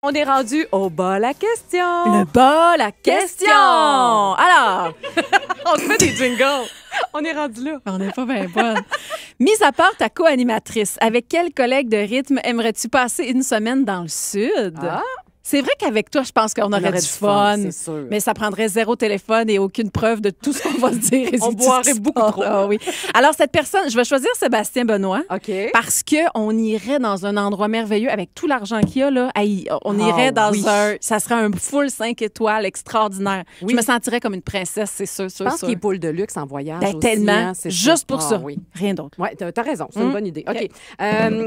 On est rendu au bol à question. Le bol à question. Alors, on se fait des jingles. On est rendu là. On n'est pas bien bonne. Mise à part ta co-animatrice, avec quel collègue de rythme aimerais-tu passer une semaine dans le Sud? Ah. C'est vrai qu'avec toi, je pense qu'on aurait du fun. C'est sûr. Mais ça prendrait zéro téléphone et aucune preuve de tout ce qu'on va se dire. On boirait beaucoup trop. Ah, oui. Alors, cette personne, je vais choisir Sébastien Benoît. OK. Parce qu'on irait dans un endroit merveilleux avec tout l'argent qu'il y a. Là, on irait dans un... Ça serait un full 5 étoiles extraordinaire. Oui. Je me sentirais comme une princesse, c'est sûr. Je pense qu'il est poule de luxe en voyage aussi. Tellement. Hein, juste pour ça. Oui. Rien d'autre. Oui, t'as raison. C'est une bonne idée. OK.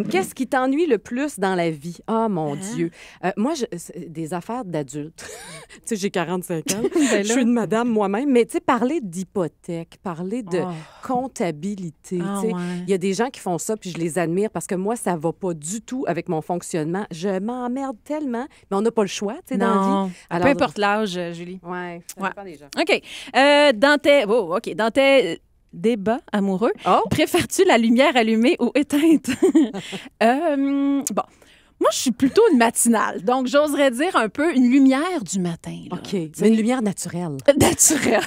Qu'est-ce qui t'ennuie le plus dans la vie? Ah, mon Dieu. Moi, des affaires d'adulte. Tu sais, j'ai 45 ans. Je suis une madame moi-même. Mais tu sais, parler d'hypothèque, parler de comptabilité. Il y a des gens qui font ça, puis je les admire parce que moi, ça va pas du tout avec mon fonctionnement. Je m'emmerde tellement, mais on n'a pas le choix, tu sais, dans la vie. Alors, peu importe l'âge, Julie. Oui, ça dépend des gens. OK. Dans tes débats amoureux, préfères-tu la lumière allumée ou éteinte? Bon. Moi, je suis plutôt une matinale. Donc, j'oserais dire un peu une lumière du matin. Là. OK. Mais une lumière naturelle. Naturelle.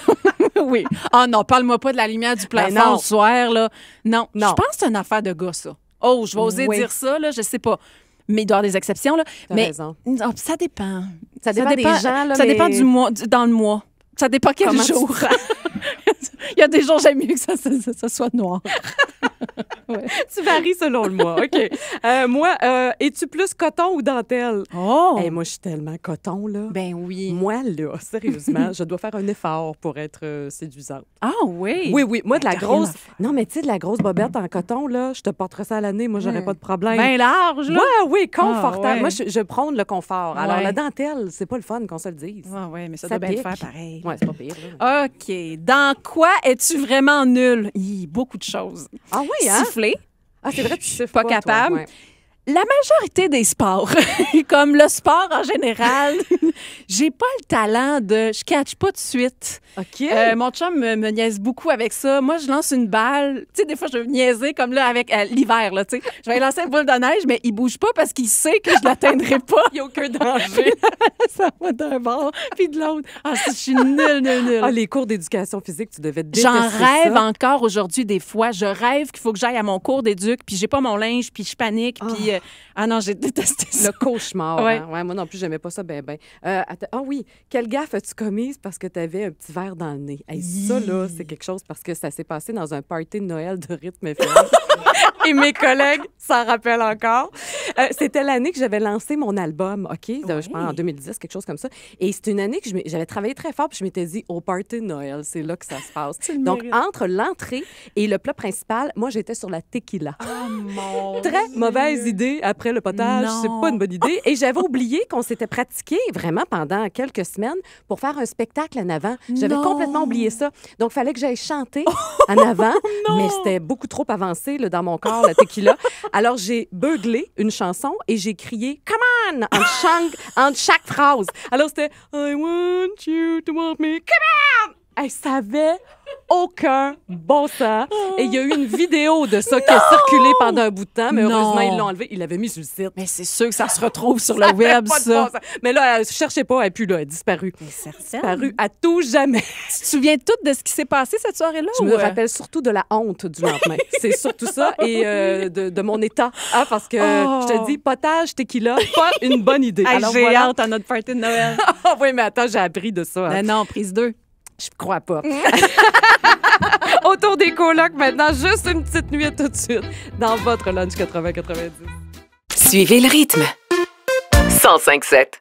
Oui. Ah non, parle-moi pas de la lumière du plafond le soir. Là. Non. Je pense que c'est une affaire de gars, ça. Oh, je vais oser dire ça, là, je sais pas. Mais il doit y avoir des exceptions. Là. T'as raison. Ça dépend. Ça dépend des gens. Là, ça dépend du mois, dans le mois. Ça dépend quel jour. Il y a des jours, j'aime mieux que ça soit noir. Ouais. Tu varies selon le mois. OK. Moi, es-tu plus coton ou dentelle? Oh! Hey, moi, je suis tellement coton, là. Ben oui. Moi, là, sérieusement, je dois faire un effort pour être séduisante. Ah oui? Oui. Moi, de la grosse... Non, mais tu sais, de la grosse bobette en coton, là, je te porterai ça à l'année. Moi, j'aurais pas de problème. Bien large, là? Oui, confortable. Ah, ouais. Moi, je prône le confort. Alors, la dentelle, c'est pas le fun qu'on se le dise. Ah oui, mais ça doit bien te faire pareil. Oui, c'est pas pire. Là. OK. Dans quoi es-tu vraiment nulle? Beaucoup de choses. Ah oui, hein? Siffler. Ah, c'est vrai, tu siffles pas capable. Toi, ouais. La majorité des sports, comme le sport en général, j'ai pas le talent de... Je catch pas de suite. OK. Mon chum me niaise beaucoup avec ça. Moi, je lance une balle. Tu sais, des fois, je veux niaiser comme là avec l'hiver, là, tu sais. Je vais lancer une boule de neige, mais il bouge pas parce qu'il sait que je l'atteindrai pas. Il n'y a aucun danger. Ça va d'un bord puis de l'autre. Ah, je suis nulle. Ah, les cours d'éducation physique, tu devais détester J'en rêve ça. encore aujourd'hui des fois. Je rêve qu'il faut que j'aille à mon cours d'éduc, puis j'ai pas mon linge, puis je panique, puis... Ah non, j'ai détesté ça. Le cauchemar. Ouais. Hein? Ouais, moi non plus, j'aimais pas ça ben. Oui, quelle gaffe as-tu commise parce que tu avais un petit verre dans le nez? Hey, ça, là, c'est quelque chose parce que ça s'est passé dans un party de Noël de rythme FM. Et mes collègues s'en rappellent encore. C'était l'année que j'avais lancé mon album, OK? Je pense en 2010, quelque chose comme ça. Et c'est une année que j'avais travaillé très fort puis je m'étais dit, au party de Noël, c'est là que ça se passe. Donc, entre l'entrée et le plat principal, moi, j'étais sur la tequila. Oh mon Très mauvaise idée après le potage. C'est pas une bonne idée. Et j'avais oublié qu'on s'était pratiqué vraiment pendant quelques semaines pour faire un spectacle en avant. J'avais complètement oublié ça. Donc, il fallait que j'aille chanter en avant. Mais c'était beaucoup trop avancé là, dans mon corps, la tequila. Alors, j'ai beuglé une chanson et j'ai crié « Come on! » entre chaque phrase. Alors, c'était « I want you to want me. Come on! » Elle savait aucun bon sens. Et il y a eu une vidéo de ça qui a circulé pendant un bout de temps, mais heureusement, ils l'ont enlevé. Ils l'avaient mis sur le site. Mais c'est sûr que ça se retrouve sur le web, ça. Mais là, elle ne cherchait pas, elle n'est plus là, elle est disparue. Disparue à tout jamais. Tu te souviens tout de ce qui s'est passé cette soirée-là? Je me rappelle surtout de la honte du lendemain. C'est surtout ça et de mon état. Ah, parce que je te dis, potage, tequila, pas une bonne idée. Hey, alors, j'ai hâte à notre party de Noël. Oui, mais attends, j'ai appris de ça. Ben non, prise 2. Je crois pas. Autour des colocs, maintenant, juste une petite nuit tout de suite dans votre lunch 80-90. Suivez le rythme. 105.7.